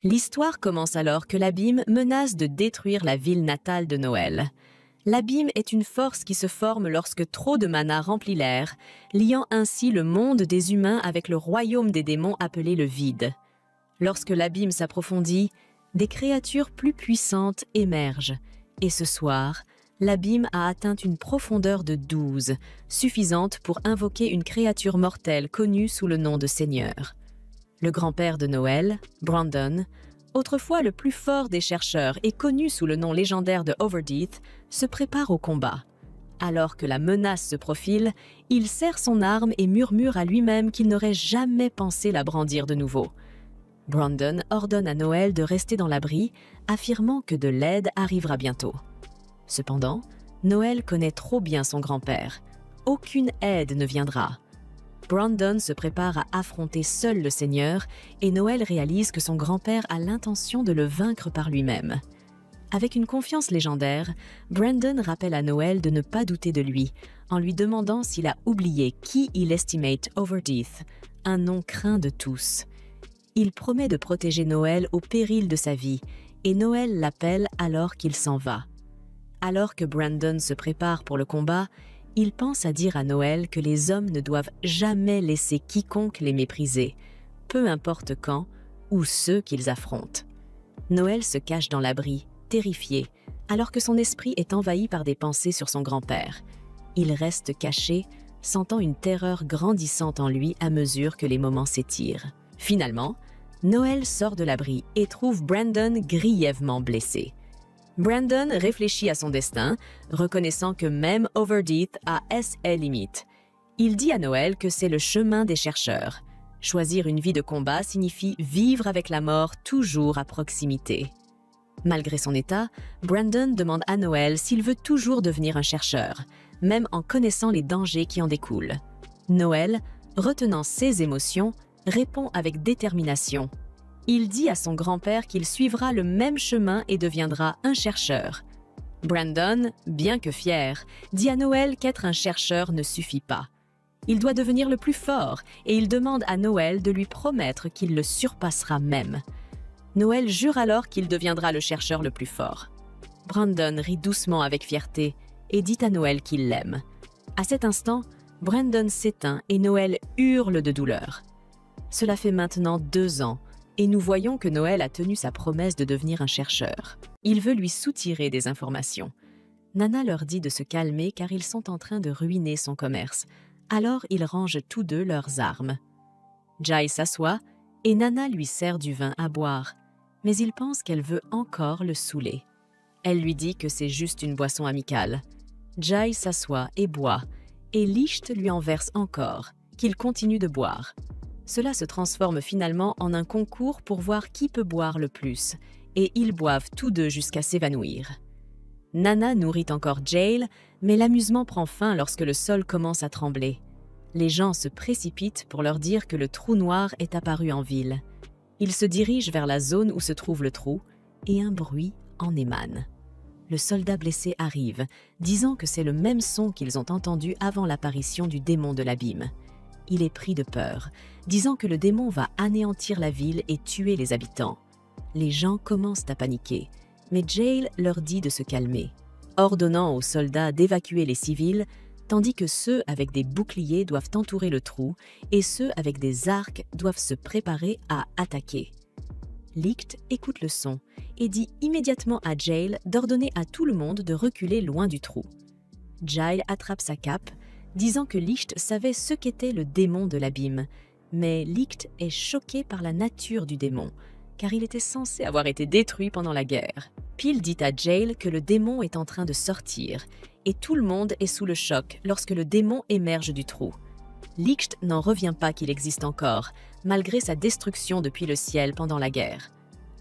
L'histoire commence alors que l'abîme menace de détruire la ville natale de Noël. L'abîme est une force qui se forme lorsque trop de mana remplit l'air, liant ainsi le monde des humains avec le royaume des démons appelé le vide. Lorsque l'abîme s'approfondit, des créatures plus puissantes émergent. Et ce soir, l'abîme a atteint une profondeur de 12, suffisante pour invoquer une créature mortelle connue sous le nom de Seigneur. Le grand-père de Noël, Brandon, autrefois le plus fort des chercheurs et connu sous le nom légendaire de Overdeath, se prépare au combat. Alors que la menace se profile, il serre son arme et murmure à lui-même qu'il n'aurait jamais pensé la brandir de nouveau. Brandon ordonne à Noël de rester dans l'abri, affirmant que de l'aide arrivera bientôt. Cependant, Noël connaît trop bien son grand-père. Aucune aide ne viendra. Brandon se prépare à affronter seul le Seigneur et Noël réalise que son grand-père a l'intention de le vaincre par lui-même. Avec une confiance légendaire, Brandon rappelle à Noël de ne pas douter de lui, en lui demandant s'il a oublié qui il estimate Overdeath, un nom craint de tous. Il promet de protéger Noël au péril de sa vie, et Noël l'appelle alors qu'il s'en va. Alors que Brandon se prépare pour le combat, il pense à dire à Noël que les hommes ne doivent jamais laisser quiconque les mépriser, peu importe quand ou ceux qu'ils affrontent. Noël se cache dans l'abri, terrifié, alors que son esprit est envahi par des pensées sur son grand-père. Il reste caché, sentant une terreur grandissante en lui à mesure que les moments s'étirent. Finalement, Noël sort de l'abri et trouve Brandon grièvement blessé. Brandon réfléchit à son destin, reconnaissant que même Overdeath a ses limites. Il dit à Noël que c'est le chemin des chercheurs. Choisir une vie de combat signifie vivre avec la mort toujours à proximité. Malgré son état, Brandon demande à Noël s'il veut toujours devenir un chercheur, même en connaissant les dangers qui en découlent. Noël, retenant ses émotions, répond avec détermination. Il dit à son grand-père qu'il suivra le même chemin et deviendra un chercheur. Brandon, bien que fier, dit à Noël qu'être un chercheur ne suffit pas. Il doit devenir le plus fort et il demande à Noël de lui promettre qu'il le surpassera même. Noël jure alors qu'il deviendra le chercheur le plus fort. Brandon rit doucement avec fierté et dit à Noël qu'il l'aime. À cet instant, Brandon s'éteint et Noël hurle de douleur. Cela fait maintenant 2 ans. Et nous voyons que Noël a tenu sa promesse de devenir un chercheur. Il veut lui soutirer des informations. Nana leur dit de se calmer car ils sont en train de ruiner son commerce. Alors ils rangent tous deux leurs armes. Jai s'assoit et Nana lui sert du vin à boire, mais il pense qu'elle veut encore le saouler. Elle lui dit que c'est juste une boisson amicale. Jai s'assoit et boit, et Licht lui en verse encore, qu'il continue de boire. Cela se transforme finalement en un concours pour voir qui peut boire le plus, et ils boivent tous deux jusqu'à s'évanouir. Nana nourrit encore Jail, mais l'amusement prend fin lorsque le sol commence à trembler. Les gens se précipitent pour leur dire que le trou noir est apparu en ville. Ils se dirigent vers la zone où se trouve le trou, et un bruit en émane. Le soldat blessé arrive, disant que c'est le même son qu'ils ont entendu avant l'apparition du démon de l'abîme. Il est pris de peur, disant que le démon va anéantir la ville et tuer les habitants. Les gens commencent à paniquer, mais Jail leur dit de se calmer, ordonnant aux soldats d'évacuer les civils, tandis que ceux avec des boucliers doivent entourer le trou et ceux avec des arcs doivent se préparer à attaquer. Licht écoute le son et dit immédiatement à Jail d'ordonner à tout le monde de reculer loin du trou. Jail attrape sa cape, disant que Licht savait ce qu'était le démon de l'abîme, mais Licht est choqué par la nature du démon, car il était censé avoir été détruit pendant la guerre. Pil dit à Jail que le démon est en train de sortir, et tout le monde est sous le choc lorsque le démon émerge du trou. Licht n'en revient pas qu'il existe encore, malgré sa destruction depuis le ciel pendant la guerre.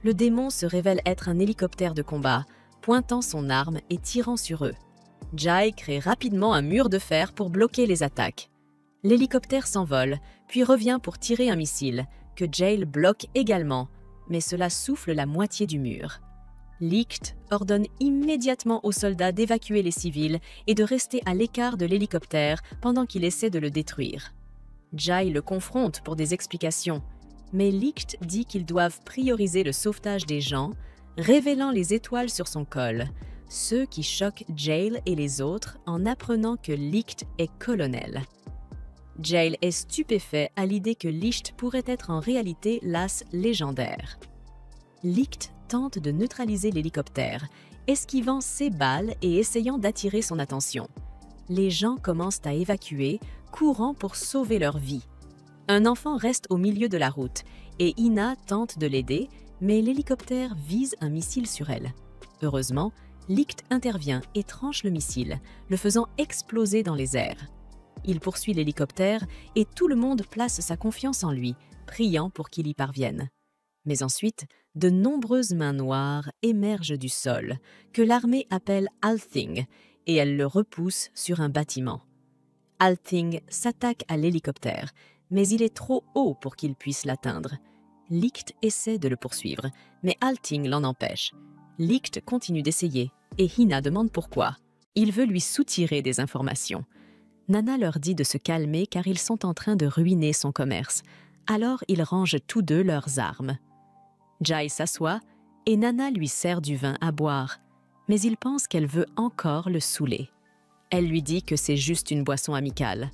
Le démon se révèle être un hélicoptère de combat, pointant son arme et tirant sur eux. Jai crée rapidement un mur de fer pour bloquer les attaques. L'hélicoptère s'envole, puis revient pour tirer un missile, que Jail bloque également, mais cela souffle la moitié du mur. Licht ordonne immédiatement aux soldats d'évacuer les civils et de rester à l'écart de l'hélicoptère pendant qu'il essaie de le détruire. Jai le confronte pour des explications. Mais Licht dit qu'ils doivent prioriser le sauvetage des gens, révélant les étoiles sur son col, ceux qui choquent Jail et les autres en apprenant que Licht est colonel. Jail est stupéfait à l'idée que Licht pourrait être en réalité l'as légendaire. Licht tente de neutraliser l'hélicoptère, esquivant ses balles et essayant d'attirer son attention. Les gens commencent à évacuer, courant pour sauver leur vie. Un enfant reste au milieu de la route et Ina tente de l'aider, mais l'hélicoptère vise un missile sur elle. Heureusement, Licht intervient et tranche le missile, le faisant exploser dans les airs. Il poursuit l'hélicoptère et tout le monde place sa confiance en lui, priant pour qu'il y parvienne. Mais ensuite, de nombreuses mains noires émergent du sol, que l'armée appelle Althing, et elle le repousse sur un bâtiment. Althing s'attaque à l'hélicoptère, mais il est trop haut pour qu'il puisse l'atteindre. Licht essaie de le poursuivre, mais Althing l'en empêche. Licht continue d'essayer, et Hina demande pourquoi. Il veut lui soutirer des informations. Nana leur dit de se calmer car ils sont en train de ruiner son commerce. Alors ils rangent tous deux leurs armes. Jai s'assoit et Nana lui sert du vin à boire, mais il pense qu'elle veut encore le saouler. Elle lui dit que c'est juste une boisson amicale.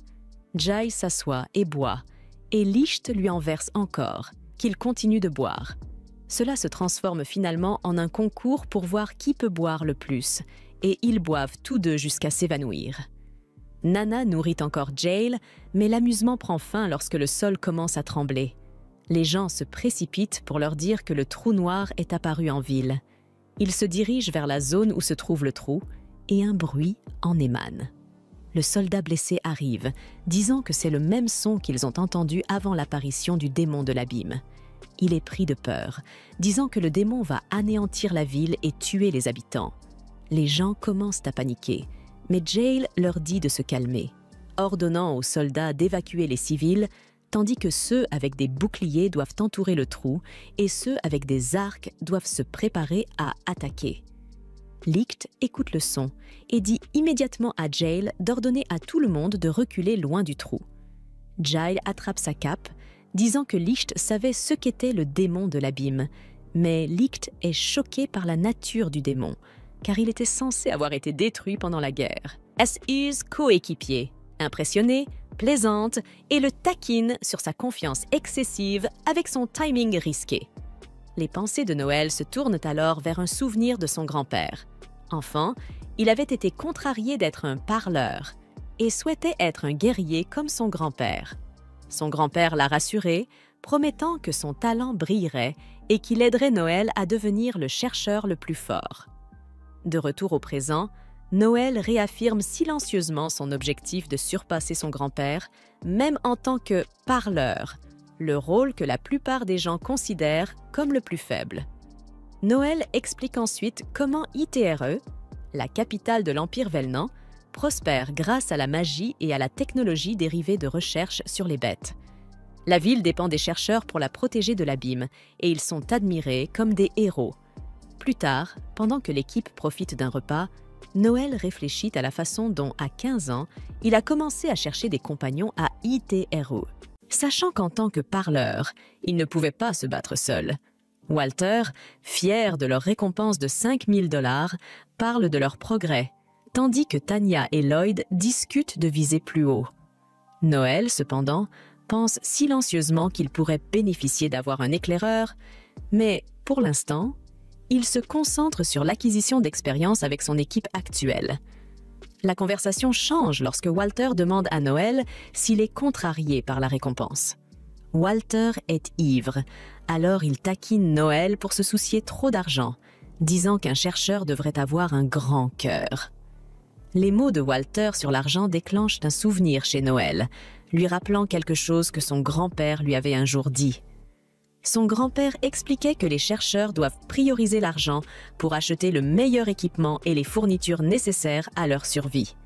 Jai s'assoit et boit, et Licht lui en verse encore, qu'il continue de boire. Cela se transforme finalement en un concours pour voir qui peut boire le plus, et ils boivent tous deux jusqu'à s'évanouir. Nana nourrit encore Jail, mais l'amusement prend fin lorsque le sol commence à trembler. Les gens se précipitent pour leur dire que le trou noir est apparu en ville. Ils se dirigent vers la zone où se trouve le trou, et un bruit en émane. Le soldat blessé arrive, disant que c'est le même son qu'ils ont entendu avant l'apparition du démon de l'abîme. Il est pris de peur, disant que le démon va anéantir la ville et tuer les habitants. Les gens commencent à paniquer, mais Jail leur dit de se calmer, ordonnant aux soldats d'évacuer les civils, tandis que ceux avec des boucliers doivent entourer le trou et ceux avec des arcs doivent se préparer à attaquer. Licht écoute le son et dit immédiatement à Jail d'ordonner à tout le monde de reculer loin du trou. Jail attrape sa cape, disant que Licht savait ce qu'était le démon de l'abîme, mais Licht est choqué par la nature du démon, car il était censé avoir été détruit pendant la guerre. Use coéquipier, impressionnée, plaisante et le taquine sur sa confiance excessive avec son timing risqué. Les pensées de Noël se tournent alors vers un souvenir de son grand-père. Enfant, il avait été contrarié d'être un parleur et souhaitait être un guerrier comme son grand-père. Son grand-père l'a rassuré, promettant que son talent brillerait et qu'il aiderait Noël à devenir le chercheur le plus fort. De retour au présent, Noël réaffirme silencieusement son objectif de surpasser son grand-père, même en tant que parleur, le rôle que la plupart des gens considèrent comme le plus faible. Noël explique ensuite comment ITRE, la capitale de l'Empire Velnan, prospère grâce à la magie et à la technologie dérivée de recherches sur les bêtes. La ville dépend des chercheurs pour la protéger de l'abîme et ils sont admirés comme des héros. Plus tard, pendant que l'équipe profite d'un repas, Noël réfléchit à la façon dont, à 15 ans, il a commencé à chercher des compagnons à ITRE. Sachant qu'en tant que parleur, il ne pouvait pas se battre seul. Walter, fier de leur récompense de 5 000 $, parle de leur progrès, tandis que Tanya et Lloyd discutent de viser plus haut. Noël, cependant, pense silencieusement qu'il pourrait bénéficier d'avoir un éclaireur, mais pour l'instant, il se concentre sur l'acquisition d'expérience avec son équipe actuelle. La conversation change lorsque Walter demande à Noël s'il est contrarié par la récompense. Walter est ivre, alors il taquine Noël pour se soucier trop d'argent, disant qu'un chercheur devrait avoir un grand cœur. Les mots de Walter sur l'argent déclenchent un souvenir chez Noël, lui rappelant quelque chose que son grand-père lui avait un jour dit. Son grand-père expliquait que les chercheurs doivent prioriser l'argent pour acheter le meilleur équipement et les fournitures nécessaires à leur survie.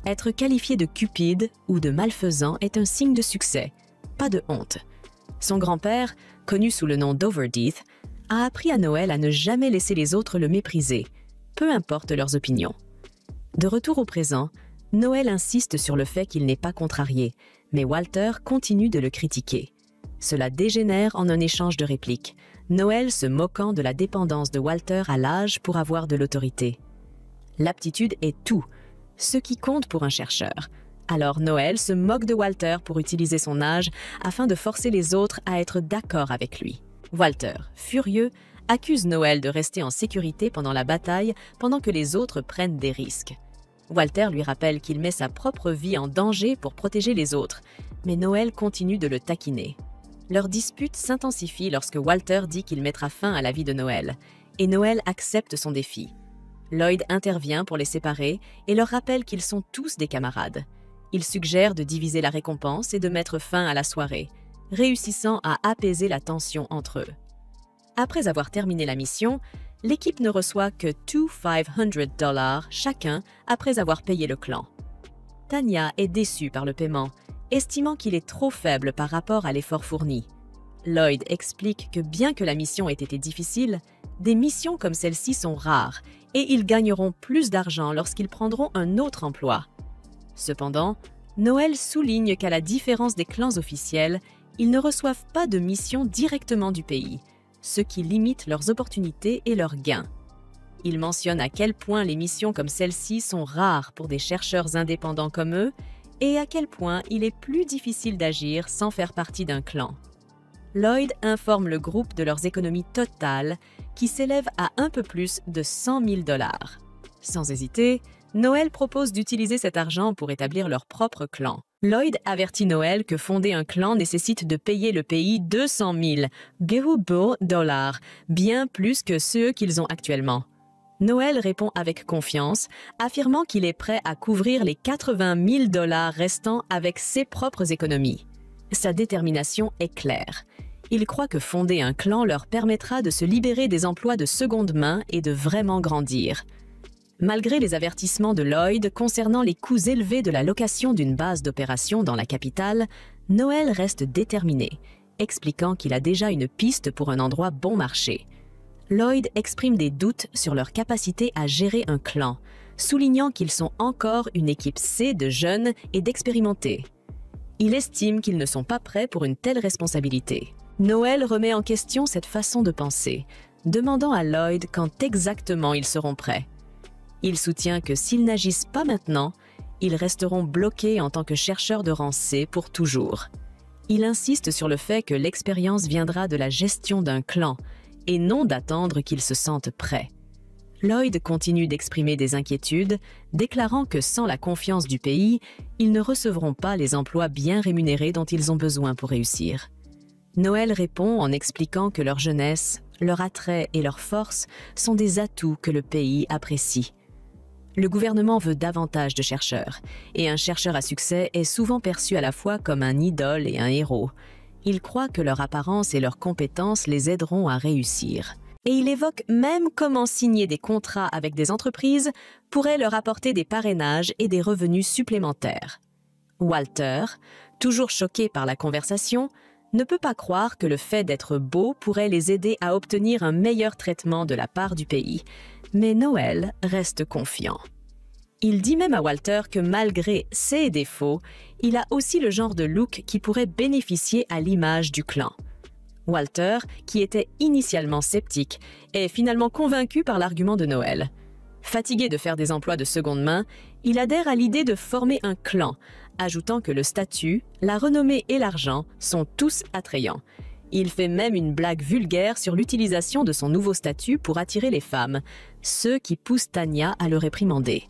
Être qualifié de cupide ou de malfaisant est un signe de succès, pas de honte. Son grand-père, connu sous le nom d'Overdeath, a appris à Noël à ne jamais laisser les autres le mépriser, peu importe leurs opinions. De retour au présent, Noël insiste sur le fait qu'il n'est pas contrarié, mais Walter continue de le critiquer. Cela dégénère en un échange de répliques, Noël se moquant de la dépendance de Walter à l'âge pour avoir de l'autorité. L'aptitude est tout, ce qui compte pour un chercheur. Alors Noël se moque de Walter pour utiliser son âge afin de forcer les autres à être d'accord avec lui. Walter, furieux, accuse Noël de rester en sécurité pendant la bataille pendant que les autres prennent des risques. Walter lui rappelle qu'il met sa propre vie en danger pour protéger les autres, mais Noël continue de le taquiner. Leur dispute s'intensifie lorsque Walter dit qu'il mettra fin à la vie de Noël, et Noël accepte son défi. Lloyd intervient pour les séparer et leur rappelle qu'ils sont tous des camarades. Il suggère de diviser la récompense et de mettre fin à la soirée, réussissant à apaiser la tension entre eux. Après avoir terminé la mission, l'équipe ne reçoit que $500 chacun après avoir payé le clan. Tanya est déçue par le paiement, estimant qu'il est trop faible par rapport à l'effort fourni. Lloyd explique que bien que la mission ait été difficile, des missions comme celle-ci sont rares et ils gagneront plus d'argent lorsqu'ils prendront un autre emploi. Cependant, Noël souligne qu'à la différence des clans officiels, ils ne reçoivent pas de missions directement du pays, ce qui limite leurs opportunités et leurs gains. Il mentionne à quel point les missions comme celle-ci sont rares pour des chercheurs indépendants comme eux et à quel point il est plus difficile d'agir sans faire partie d'un clan. Lloyd informe le groupe de leurs économies totales qui s'élèvent à un peu plus de $100 000. Sans hésiter, Noël propose d'utiliser cet argent pour établir leur propre clan. Lloyd avertit Noël que fonder un clan nécessite de payer le pays 200 000 $, bien plus que ceux qu'ils ont actuellement. Noël répond avec confiance, affirmant qu'il est prêt à couvrir les 80 000 $ restants avec ses propres économies. Sa détermination est claire. Il croit que fonder un clan leur permettra de se libérer des emplois de seconde main et de vraiment grandir. Malgré les avertissements de Lloyd concernant les coûts élevés de la location d'une base d'opération dans la capitale, Noël reste déterminé, expliquant qu'il a déjà une piste pour un endroit bon marché. Lloyd exprime des doutes sur leur capacité à gérer un clan, soulignant qu'ils sont encore une équipe C de jeunes et d'expérimentés. Il estime qu'ils ne sont pas prêts pour une telle responsabilité. Noël remet en question cette façon de penser, demandant à Lloyd quand exactement ils seront prêts. Il soutient que s'ils n'agissent pas maintenant, ils resteront bloqués en tant que chercheurs de rang C pour toujours. Il insiste sur le fait que l'expérience viendra de la gestion d'un clan et non d'attendre qu'ils se sentent prêts. Lloyd continue d'exprimer des inquiétudes, déclarant que sans la confiance du pays, ils ne recevront pas les emplois bien rémunérés dont ils ont besoin pour réussir. Noël répond en expliquant que leur jeunesse, leur attrait et leur force sont des atouts que le pays apprécie. Le gouvernement veut davantage de chercheurs, et un chercheur à succès est souvent perçu à la fois comme un idole et un héros. Il croit que leur apparence et leurs compétences les aideront à réussir. Et il évoque même comment signer des contrats avec des entreprises pourrait leur apporter des parrainages et des revenus supplémentaires. Walter, toujours choqué par la conversation, ne peut pas croire que le fait d'être beau pourrait les aider à obtenir un meilleur traitement de la part du pays, mais Noël reste confiant. Il dit même à Walter que malgré ses défauts, il a aussi le genre de look qui pourrait bénéficier à l'image du clan. Walter, qui était initialement sceptique, est finalement convaincu par l'argument de Noël. Fatigué de faire des emplois de seconde main, il adhère à l'idée de former un clan, ajoutant que le statut, la renommée et l'argent sont tous attrayants. Il fait même une blague vulgaire sur l'utilisation de son nouveau statut pour attirer les femmes, ce qui pousse Tanya à le réprimander.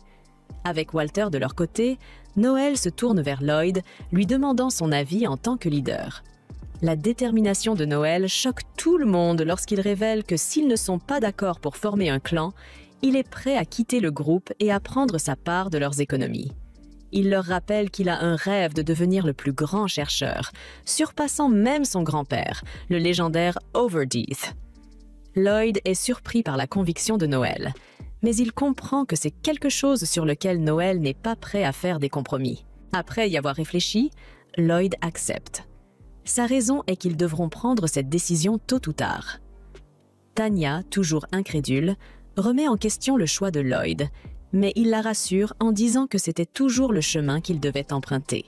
Avec Walter de leur côté, Noël se tourne vers Lloyd, lui demandant son avis en tant que leader. La détermination de Noël choque tout le monde lorsqu'il révèle que s'ils ne sont pas d'accord pour former un clan, il est prêt à quitter le groupe et à prendre sa part de leurs économies. Il leur rappelle qu'il a un rêve de devenir le plus grand chercheur, surpassant même son grand-père, le légendaire Overdeath. Lloyd est surpris par la conviction de Noël, mais il comprend que c'est quelque chose sur lequel Noël n'est pas prêt à faire des compromis. Après y avoir réfléchi, Lloyd accepte. Sa raison est qu'ils devront prendre cette décision tôt ou tard. Tanya, toujours incrédule, remet en question le choix de Lloyd, mais il la rassure en disant que c'était toujours le chemin qu'il devait emprunter.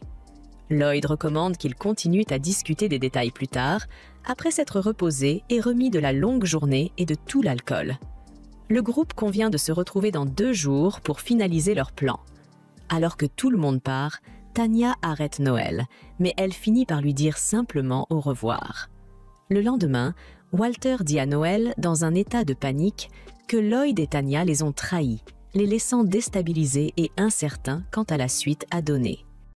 Lloyd recommande qu'ils continuent à discuter des détails plus tard, après s'être reposés et remis de la longue journée et de tout l'alcool. Le groupe convient de se retrouver dans 2 jours pour finaliser leur plan. Alors que tout le monde part, Tanya arrête Noël, mais elle finit par lui dire simplement au revoir. Le lendemain, Walter dit à Noël, dans un état de panique, que Lloyd et Tanya les ont trahis, les laissant déstabilisés et incertains quant à la suite à donner.